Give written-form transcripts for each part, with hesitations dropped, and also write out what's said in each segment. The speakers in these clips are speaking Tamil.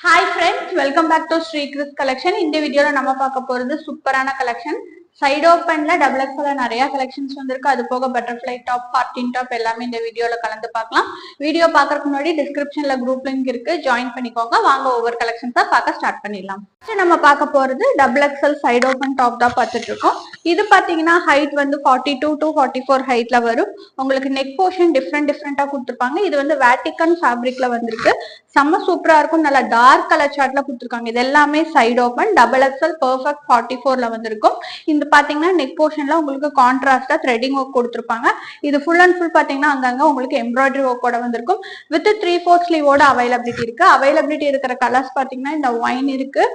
Hi friends, welcome back to Sri Chris collection. இந்த வீடியோல நம்ம பார்க்க போறது சூப்பரான கலெக்ஷன். சைடு ஓப்பன்ல டபுள் எக்ஸ்எல்ல நிறைய கலெக்ஷன்ஸ் வந்திருக்கு. அது போக பட்டர்ஃப்ளை டாப், ஹார்டின் டாப் எல்லாமே இந்த வீடியோல கலந்து பார்க்கலாம். வீடியோ பார்க்கறதுக்கு முன்னாடி டிஸ்கிரிப்ஷன்ல குரூப் லிங்க் இருக்கு, ஜாயின் பண்ணிக்கோங்க. வாங்க ஒவ்வொரு கலெக்ஷன்ஸா பார்க்க ஸ்டார்ட் பண்ணிடலாம். நம்ம பார்க்க போறது double XL side open top தான் பார்த்துட்டு இருக்கோம். இது பாத்தீங்கன்னா ஹைட் வந்து 42 to 44 ஹைட்ல வரும். உங்களுக்கு நெக் போர்ஷன் டிஃப்ரெண்டா கொடுத்துருப்பாங்க. இது வந்து வேட்டிகன் ஃபேப்ரிக்ல வந்திருக்கு. செம்ம சூப்பரா இருக்கும். நல்லா டார்க் கலர் சார்ட்ல கொடுத்துருக்காங்க. இது எல்லாமே side open double XL perfect 44ல வந்திருக்கும். இந்த பாத்தீங்கன்னா நெக் போர்ஷன்ல உங்களுக்கு கான்ட்ராஸ்டா த்ரெட்டிங் ஒர்க் கொடுத்துருப்பாங்க. இது ஃபுல் அண்ட் ஃபுல் பாத்தீங்கன்னா அங்கங்க உங்களுக்கு எம்ப்ராய்டரி ஒர்க்கோட வந்திருக்கும். வித் 3/4 ஸ்லீவோட அவைலபிலிட்டி இருக்கு. அவைலபிலிட்டி இருக்கிற கலர்ஸ் பாத்தீங்கன்னா இந்த ஒயின் இருக்கு,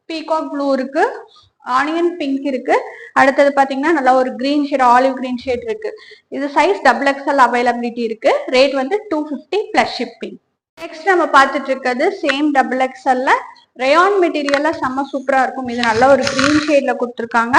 பீகாக் ப்ளூ இருக்கு, ஆனியன் பிங்க் இருக்கு. அடுத்தது பாத்தீங்கன்னா நல்லா ஒரு green shade, olive green shade இருக்கு. இது சைஸ் டபுள் எக்ஸ்எல் அவைலபிலிட்டி இருக்கு. ரேட் வந்து 250 பிளஸ் ஷிப்பிங். நெக்ஸ்ட் நம்ம பார்த்துட்டு இருக்கிறது சேம் டபுள் எக்ஸ்எல்ல ரேயான் மெட்டீரியல்ல செம்ம சூப்பரா இருக்கும். இது நல்ல ஒரு கிரீன் ஷேட்ல கொடுத்துருக்காங்க.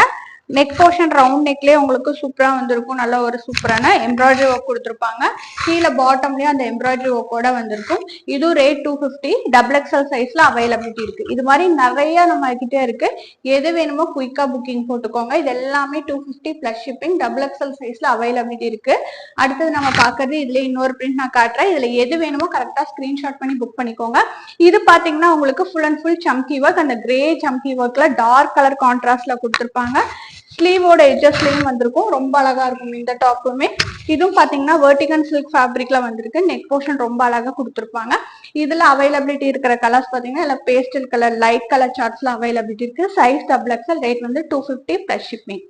நெக் போர்ஷன் ரவுண்ட் நெக்லயே உங்களுக்கு சூப்பரா வந்திருக்கும். நல்ல ஒரு சூப்பரான எம்ப்ராய்டரி ஒர்க் கொடுத்துருப்பாங்க. கீழே பாட்டம்லயே அந்த எம்ப்ராய்டரி ஒர்க்கோட வந்திருக்கும். இது ரேட் 250 டபுள் எக்ஸ்எல் சைஸ்ல அவைலபிலிட்டி இருக்கு. இது மாதிரி நிறைய நம்ம கிட்ட இருக்கு. எது வேணுமோ குயிக்கா புக்கிங் போட்டுக்கோங்க. இது எல்லாமே 250 பிளஸ் ஷிப்பிங் டபுள் எக்ஸ்எல் சைஸ்ல அவைலபிலிட்டி இருக்கு. அடுத்தது நம்ம பாக்குறது இதுல இன்னொரு பிரிண்ட் நான் காட்டுறேன். இதுல எது வேணுமோ கரெக்டா ஸ்கிரீன்ஷாட் பண்ணி புக் பண்ணிக்கோங்க. இது பாத்தீங்கன்னா உங்களுக்கு ஃபுல் அண்ட் ஃபுல் சம்கி ஒர்க், அந்த கிரே சம்கி ஒர்க்ல டார்க் கலர் கான்ட்ராஸ்ட்ல கொடுத்துருப்பாங்க. ஸ்லீவோட எட்ஜஸ்லயும் வந்திருக்கும். ரொம்ப அழகா இருக்கும் இந்த டாப்புமே. இதுவும் பாத்தீங்கன்னா வெர்டிகன் சில்க் ஃபேப்ரிக்ல வந்திருக்கு. நெக் போர்ஷன் ரொம்ப அழகா கொடுத்துருப்பாங்க. இதுல அவைலபிலிட்டி இருக்கிற கலர்ஸ் பாத்தீங்கன்னா இல்ல பேஸ்டல் கலர், லைட் கலர் சார்ட்ஸ்ல அவைலபிலிட்டி இருக்கு. Size double XL. ரேட் வந்து 250 பிளஸ் ஷிப்பிங்.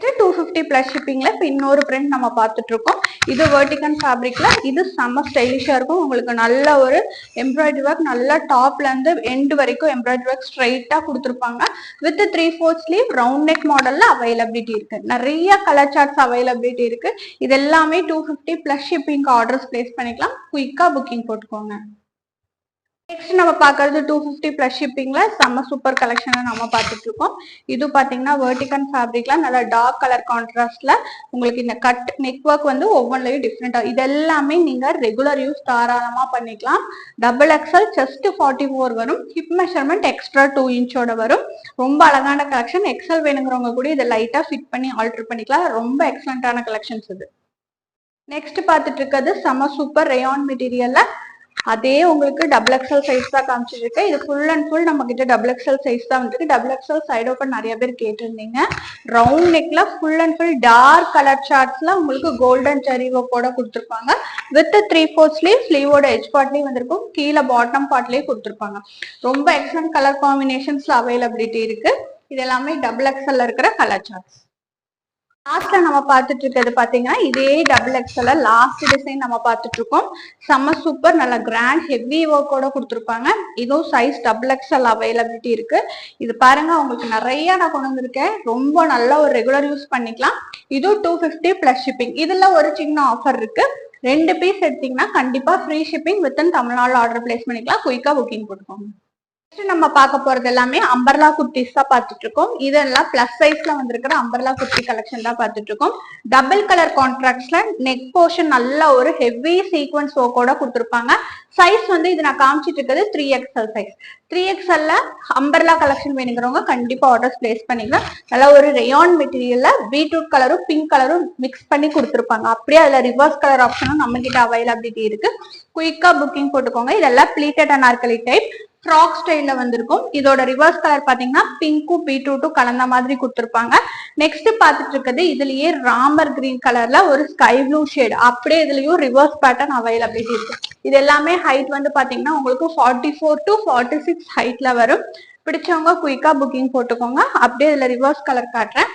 250 பிளஸ் ஷிப்பிங்ல இப்ப இன்னொரு பிரிண்ட் நம்ம பார்த்துட்டு இருக்கோம். இது வெர்டிகன் ஃபேப்ரிக்ல. இது செம்ம ஸ்டைலிஷா இருக்கும். உங்களுக்கு நல்ல ஒரு எம்ப்ராய்டரி ஒர்க், நல்ல டாப்ல இருந்து எண்ட் வரைக்கும் எம்ப்ராய்டரி ஒர்க் ஸ்ட்ரைட்டா கொடுத்துருப்பாங்க. வித் 3/4 ஸ்லீவ் ரவுண்ட் நெக் மாடல்ல அவைலபிலிட்டி இருக்கு. நிறைய கலர் சார்ட்ஸ் அவைலபிலிட்டி இருக்கு. இது எல்லாமே 250 பிளஸ் ஷிப்பிங் ஆர்டர்ஸ் பிளேஸ் பண்ணிக்கலாம். குயிக்கா புக்கிங் போட்டுக்கோங்க. நெக்ஸ்ட் நம்ம பாக்குறது 250 பிளஸ் ஷிப்பிங்ல செம்ம சூப்பர் கலெக்ஷன் நம்ம பார்த்துட்டு இருக்கோம். இது பாத்தீங்கன்னா வெர்டிகன் ஃபேப்ரிக்ல நல்ல டார்க் கலர் கான்ட்ராஸ்ட்ல உங்களுக்கு இந்த கட் நெக் ஒர்க் வந்து ஒவ்வொன்றையும் டிஃப்ரெண்டா. இது எல்லாமே நீங்க ரெகுலர் யூஸ் தாராளமா பண்ணிக்கலாம். டபுள் எக்ஸ்எல் செஸ்ட் 44 வரும். ஹிப் மெஷர்மெண்ட் எக்ஸ்ட்ரா 2 இன்ச்சோட வரும். ரொம்ப அழகான கலெக்ஷன். எக்ஸ்எல் வேணுங்கிறவங்க கூட இதை லைட்டா ஃபிட் பண்ணி ஆல்டர் பண்ணிக்கலாம். ரொம்ப எக்ஸலண்டான கலெக்ஷன்ஸ் இது. நெக்ஸ்ட் பார்த்துட்டு இருக்கிறது செம்ம சூப்பர் ரேயான் மெட்டீரியல்ல அதே உங்களுக்கு டபுள் எக்ஸ்எல் சைஸ் தான் காமிச்சிட்டு இருக்கு. இது ஃபுல் அண்ட் ஃபுல் நம்ம கிட்ட டபுள் எக்ஸ்எல் சைஸ் தான் வந்துருக்கு. டபுள் எக்ஸ்எல் சைடு ஓப்பன் நிறைய பேர் கேட்டிருந்தீங்க. ரவுண்ட் நெக்ல full and full dark colour சார்ட்ஸ்ல உங்களுக்கு கோல்டன் ஜரி ஒர்க்கோட கொடுத்துருப்பாங்க. வித் 3/4 ஸ்லீவ், ஸ்லீவோட எட்ஜ் பார்ட்லயும் வந்திருக்கும். கீழே பாட்டம் பார்ட்லயே கொடுத்துருப்பாங்க. ரொம்ப எக்ஸலன்ட் கலர் காம்பினேஷன்ஸ்ல அவைலபிலிட்டி இருக்கு. இது எல்லாமே டபுள் எக்ஸ்எல்ல இருக்கிற கலர் சார்ட்ஸ். லாஸ்ட்ல நம்ம பார்த்துட்டு இருக்கிறது பாத்தீங்கன்னா இதே டபுள் எக்ஸ்எல்ல லாஸ்ட் டிசைன் நம்ம பார்த்துட்டு இருக்கோம். செம்ம சூப்பர், நல்ல கிராண்ட் ஹெவி ஒர்க்கோட கொடுத்துருப்பாங்க. இதுவும் சைஸ் டபுள் எக்ஸ்எல் அவைலபிலிட்டி இருக்கு. இது பாருங்க, உங்களுக்கு நிறைய நான் கொண்டு வந்திருக்கேன். ரொம்ப நல்ல ஒரு ரெகுலர் யூஸ் பண்ணிக்கலாம். இதுவும் 250 பிளஸ் ஷிப்பிங். இதுல ஒரு சின்ன ஆஃபர் இருக்கு. 2 பீஸ் எடுத்தீங்கன்னா கண்டிப்பா free shipping within Tamil Nadu order place பண்ணிக்கலாம். குயிக்கா புக்கிங் போட்டுக்கோங்க. நம்ம பார்க்க போறது எல்லாமே அம்பர்லா குர்த்திஸ் தான் பார்த்துட்டு இருக்கோம். இதெல்லாம் பிளஸ் சைஸ்ல வந்திருக்கிற அம்பர்லா குர்த்தி கலெக்ஷன் தான் பார்த்துட்டு இருக்கோம். டபுள் கலர் கான்ட்ராக்ட்ஸ்ல நெக் போர்ஷன் நல்ல ஒரு ஹெவி சீக்வன்ஸ் ஒர்க்கோட கொடுத்துருப்பாங்க. சைஸ் வந்து இது நான் காமிச்சிட்டு இருக்கிறது 3XL சைஸ். 3XLல அம்பர்லா கலெக்ஷன் வேணுங்கிறவங்க கண்டிப்பா ஆர்டர்ஸ் பிளேஸ் பண்ணிக்கலாம். நல்ல ஒரு ரேயான் மெட்டீரியல்ல பீட்ரூட் கலரும் பிங்க் கலரும் மிக்ஸ் பண்ணி கொடுத்துருப்பாங்க. அப்படியே அதுல ரிவர்ஸ் கலர் ஆப்ஷனும் நம்ம கிட்ட அவைலபிலிட்டி இருக்கு. குயிக்கா புக்கிங் போட்டுக்கோங்க. இதெல்லாம் பிளீட்டட் அனார்கலி டைப் ஃப்ராக் ஸ்டைல்ல வந்திருக்கும். இதோட ரிவர்ஸ் கலர் பாத்தீங்கன்னா பிங்க்கும் பீட்ரூட்டும் கலந்த மாதிரி கொடுத்துருப்பாங்க. நெக்ஸ்ட் பாத்துட்டு இருக்கிறது இதுலயே ராமர் கிரீன் கலர்ல ஒரு ஸ்கை ப்ளூ ஷேட். அப்படியே இதுலயும் ரிவர்ஸ் பேட்டர்ன் அவைலபிலிட்டி இருக்கு. இது எல்லாமே ஹைட் வந்து பாத்தீங்கன்னா உங்களுக்கு 44 to 46 ஹைட்ல வரும். பிடிச்சவங்க குயிக்கா புக்கிங் போட்டுக்கோங்க. அப்படியே இதுல ரிவர்ஸ் கலர் காட்டுறேன்.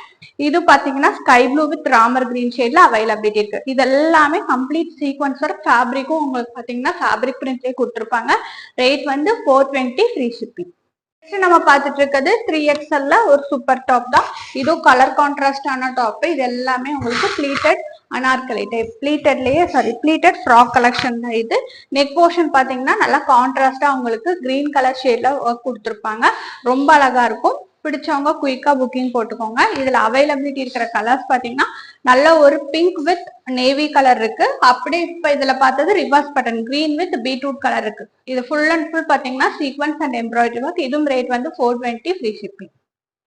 இது பாத்தீங்கன்னா sky blue with Ramar green ஷேட்ல அவைலபிலிட்டி இருக்கு. இது எல்லாமே கம்ப்ளீட் சீக்வன்ஸோட ஃபேப்ரிக்கும் உங்களுக்கு பாத்தீங்கன்னா ஃபேப்ரிக் பிரிண்ட்லயே கொடுத்துருப்பாங்க. ரேட் வந்து 420 ஃப்ரீ ஷிப்பிங். நெக்ஸ்ட் நம்ம பார்த்துட்டு இருக்கிறது 3XLல ஒரு சூப்பர் டாப் தான். இதுவும் கலர் கான்ட்ராஸ்டான டாப். இது எல்லாமே உங்களுக்கு pleated Anarkali type, pleated frock collection தான் இது. நெக் போர்ஷன் பாத்தீங்கன்னா நல்லா கான்ட்ராஸ்டா உங்களுக்கு கிரீன் கலர் ஷேட்ல ஒர்க் கொடுத்துருப்பாங்க. ரொம்ப அழகா இருக்கும். பிடிச்சவங்க குயிக்கா புக்கிங் போட்டுக்கோங்க. இதுல அவைலபிலிட்டி இருக்கிற கலர்ஸ் பாத்தீங்கன்னா நல்ல ஒரு பிங்க் வித் நேவி கலர் இருக்கு. அப்படியே இப்ப இதுல பார்த்தது reverse button green with beetroot colour இருக்கு. இது ஃபுல் அண்ட் ஃபுல் பாத்தீங்கன்னா சீக்வன்ஸ் அண்ட் எம்ப்ராய்டரி ஒர்க். இதுவும் ரேட் வந்து 420 ஃப்ரீ ஷிப்பிங்.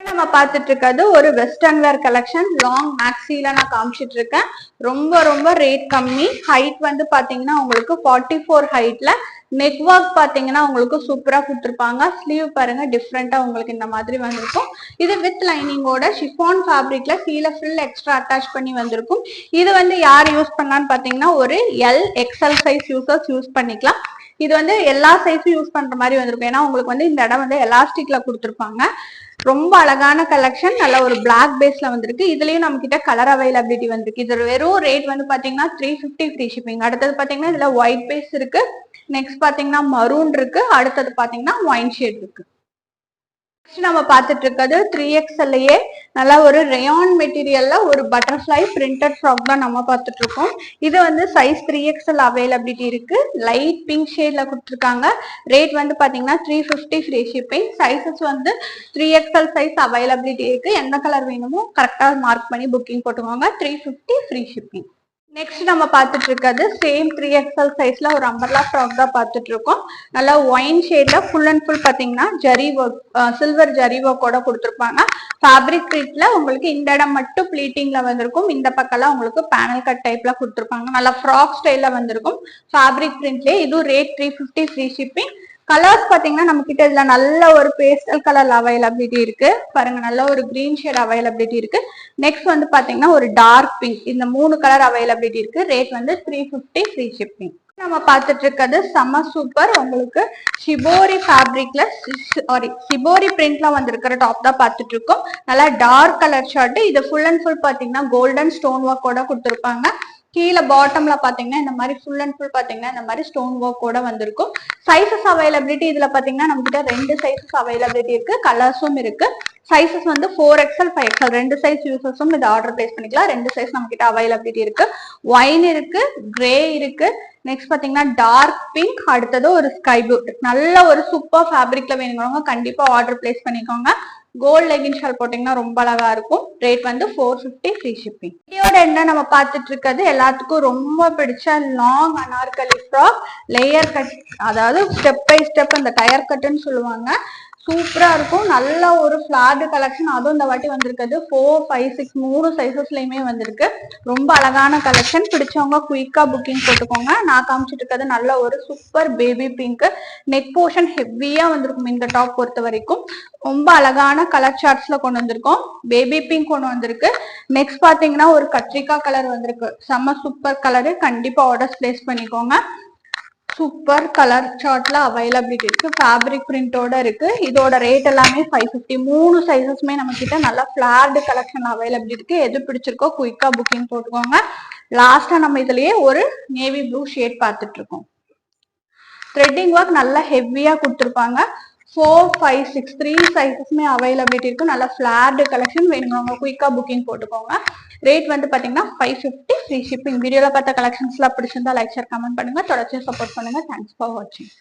நம்ம பார்த்துட்டு இருக்கிறது ஒரு வெஸ்டர்ன் வேர் கலெக்ஷன். லாங் மேக்ஸில நான் காமிச்சிட்டு இருக்கேன். ரொம்ப ரொம்ப ரேட் கம்மி. ஹைட் வந்து பாத்தீங்கன்னா உங்களுக்கு 44 ஹைட்ல. நெக் ஒர்க் பாத்தீங்கன்னா உங்களுக்கு சூப்பரா கொடுத்துருப்பாங்க. ஸ்லீவ் பாருங்க டிஃப்ரெண்டா உங்களுக்கு இந்த மாதிரி வந்திருக்கும். இது வித் லைனிங்கோட ஷிஃபான் ஃபேப்ரிக்ல கீழே ஃபில் எக்ஸ்ட்ரா அட்டாச் பண்ணி வந்திருக்கும். இது வந்து யார் யூஸ் பண்ணலான்னு பாத்தீங்கன்னா ஒரு L XL size users use பண்ணிக்கலாம். இது வந்து எல்லா சைஸும் யூஸ் பண்ற மாதிரி வந்திருக்கும். ஏன்னா உங்களுக்கு வந்து இந்த இடம் வந்து எலாஸ்டிக்ல கொடுத்துருப்பாங்க. ரொம்ப அழகான கலெக்ஷன். நல்ல ஒரு பிளாக் பேஸ்ல வந்திருக்கு. இதுலயும் நம்ம கிட்ட கலர் அவைலபிலிட்டி வந்திருக்கு. இது வெறும் ரேட் வந்து பாத்தீங்கன்னா 350 ஃப்ரீ ஷிப்பிங். அடுத்தது பாத்தீங்கன்னா இதுல ஒயிட் பேஸ் இருக்கு. நெக்ஸ்ட் பாத்தீங்கன்னா மரூன் இருக்கு. அடுத்தது பாத்தீங்கன்னா ஒயின் ஷேட் இருக்கு. நெக்ஸ்ட் நம்ம பார்த்துட்டு இருக்கிறது 3XLயே நல்ல ஒரு ரேயான் மெட்டீரியல்ல ஒரு பட்டர்ஃப்ளை பிரிண்டட் ஃப்ராக் தான் நம்ம பார்த்துட்டு இருக்கோம். இது வந்து சைஸ் 3XL அவைலபிலிட்டி இருக்கு. லைட் பிங்க் ஷேட்ல கொடுத்துருக்காங்க. ரேட் வந்து பாத்தீங்கன்னா 350 ஃப்ரீ ஷிப்பிங். சைசஸ் வந்து 3XL சைஸ் அவைலபிலிட்டி இருக்கு. எந்த கலர் வேணுமோ கரெக்டா மார்க் பண்ணி புக்கிங் போட்டுக்கோங்க. 350 ஃப்ரீ ஷிப்பிங். நெக்ஸ்ட் நம்ம பார்த்துட்டு இருக்கிறது சேம் 3XL சைஸ்ல ஒரு அம்பர்லா ஃப்ராக் தான் பார்த்துட்டு இருக்கோம். நல்லா ஒயின் ஷேட்ல ஃபுல் அண்ட் ஃபுல் பாத்தீங்கன்னா ஜரி ஒர்க், சில்வர் ஜரி ஒர்க்கோட கொடுத்துருப்பாங்க. ஃபேப்ரிக் ப்ரீட்ல உங்களுக்கு இந்த இடம் மட்டும் ப்ளீட்டிங்ல வந்திருக்கும். இந்த பக்கம்லாம் உங்களுக்கு பேனல் கட் டைப்ல கொடுத்துருப்பாங்க. நல்லா ஃப்ராக் ஸ்டைல்ல வந்திருக்கும். ஃபேப்ரிக் பிரிண்ட்லயே. இது ரேட் 350 ஃப்ரீ ஷிப்பிங். கலர்ஸ் பாத்தீங்கன்னா நம்ம கிட்ட இதுல நல்ல ஒரு பேஸ்டல் கலர் அவைலபிலிட்டி இருக்கு. பாருங்க நல்ல ஒரு கிரீன் ஷேட் அவைலபிலிட்டி இருக்கு. நெக்ஸ்ட் வந்து பாத்தீங்கன்னா ஒரு டார்க் பிங்க். இந்த 3 கலர் அவைலபிலிட்டி இருக்கு. ரேட் வந்து 350 ஃப்ரீ ஷிப்பிங். நம்ம பார்த்துட்டு இருக்கிறது செம சூப்பர். உங்களுக்கு ஷிபோரி ஃபேப்ரிக்ல ஷிபோரி பிரிண்ட்ல வந்திருக்கிற டாப் தான் பார்த்துட்டு இருக்கோம். நல்லா டார்க் கலர் ஷர்ட். இது ஃபுல் அண்ட் ஃபுல் பாத்தீங்கன்னா கோல்டன் ஸ்டோன் ஒர்க்கோட கொடுத்துருப்பாங்க. கீழே பாட்டம்ல பாத்தீங்கன்னா இந்த மாதிரி ஃபுல் அண்ட் ஃபுல் பாத்தீங்கன்னா இந்த மாதிரி ஸ்டோன் ஒர்க்கோட வந்திருக்கும். சைசஸ் அவைலபிலிட்டி இதுல பாத்தீங்கன்னா நம்ம கிட்ட 2 சைசஸ் அவைலபிலிட்டி இருக்கு. கலர்ஸும் இருக்கு. சைசஸ் வந்து 4XL 5XL 2 சைஸ் யூசர்ஸும் இது ஆர்டர் பிளேஸ் பண்ணிக்கலாம். 2 சைஸ் நம்ம கிட்ட அவைலபிலிட்டி இருக்கு. ஒயின் இருக்கு, கிரே இருக்கு. நெக்ஸ்ட் பாத்தீங்கன்னா டார்க் பிங்க். அடுத்தது ஒரு ஸ்கை ப்ளூ. நல்ல ஒரு சூப்பர் ஃபேப்ரிக்ல வேணுங்கிறவங்க கண்டிப்பா ஆர்டர் பிளேஸ் பண்ணிக்கோங்க. கோல்ட் லெகின் ஷால் போட்டீங்கன்னா ரொம்ப அழகா இருக்கும். ரேட் வந்து 450 ஃப்ரீ ஷிப்பிங். வீடியோட என்ன நம்ம பார்த்துட்டு இருக்கிறது எல்லாத்துக்கும் ரொம்ப பிடிச்ச long Anarkali frock layer cut, அதாவது ஸ்டெப் பை ஸ்டெப் அந்த டயர் கட்டுன்னு சொல்லுவாங்க. சூப்பரா இருக்கும். நல்ல ஒரு ஃபிளார்டு கலெக்ஷன். அதுவும் இந்த வாட்டி வந்திருக்கிறது 4, 5, 6 3 சைசஸ்லயுமே வந்திருக்கு. ரொம்ப அழகான கலெக்ஷன். பிடிச்சவங்க குயிக்கா புக்கிங் போட்டுக்கோங்க. நான் காமிச்சிட்டு இருக்கிறது நல்ல ஒரு super baby pink. Neck portion ஹெவியா வந்திருக்கும் இந்த டாப் பொறுத்த வரைக்கும். ரொம்ப அழகான கலர் சார்ட்ஸ்ல கொண்டு வந்திருக்கோம். பேபி பிங்க் கொண்டு வந்திருக்கு. நெக்ஸ்ட் பாத்தீங்கன்னா ஒரு கத்திரிக்காய் கலர் வந்திருக்கு. செம்ம சூப்பர் கலரு. கண்டிப்பா ஆர்டர்ஸ் பிளேஸ் பண்ணிக்கோங்க. சூப்பர் கலர் சார்ட்ல அவைலபிலிட்டி இருக்கு. ஃபேப்ரிக் பிரிண்டோட இருக்கு. இதோட ரேட் எல்லாமே 550. 3 சைசஸ்மே நம்ம கிட்ட நல்லா ஃபிளார்டு கலெக்ஷன் அவைலபிலிட்டி இருக்கு. எது பிடிச்சிருக்கோ குயிக்கா புக்கிங் போட்டுக்கோங்க. லாஸ்டா நம்ம இதுலயே ஒரு நேவி ப்ளூ ஷேட் பார்த்துட்டு இருக்கோம். த்ரெட்டிங் ஒர்க் நல்லா ஹெவியா கொடுத்துருப்பாங்க. 4, 5, 6 3 சைசஸ்மே அவைலபிலிட்டி இருக்கு. நல்லா ஃபிளார்டு கலெக்ஷன் வேணுங்க குயிக்கா புக்கிங் போட்டுக்கோங்க. ரேட் வந்து பாத்தீங்கன்னா 550 ஃப்ரீ ஷிப்பிங். வீடியோல பார்த்த கலெக்ஷன்ஸ்லாம் பிடிச்சிருந்தா லைக் ஷேர் கமெண்ட் பண்ணுங்க. தொடர்ச்சியா சப்போர்ட் பண்ணுங்க. தேங்க்ஸ் ஃபார் வாட்சிங்.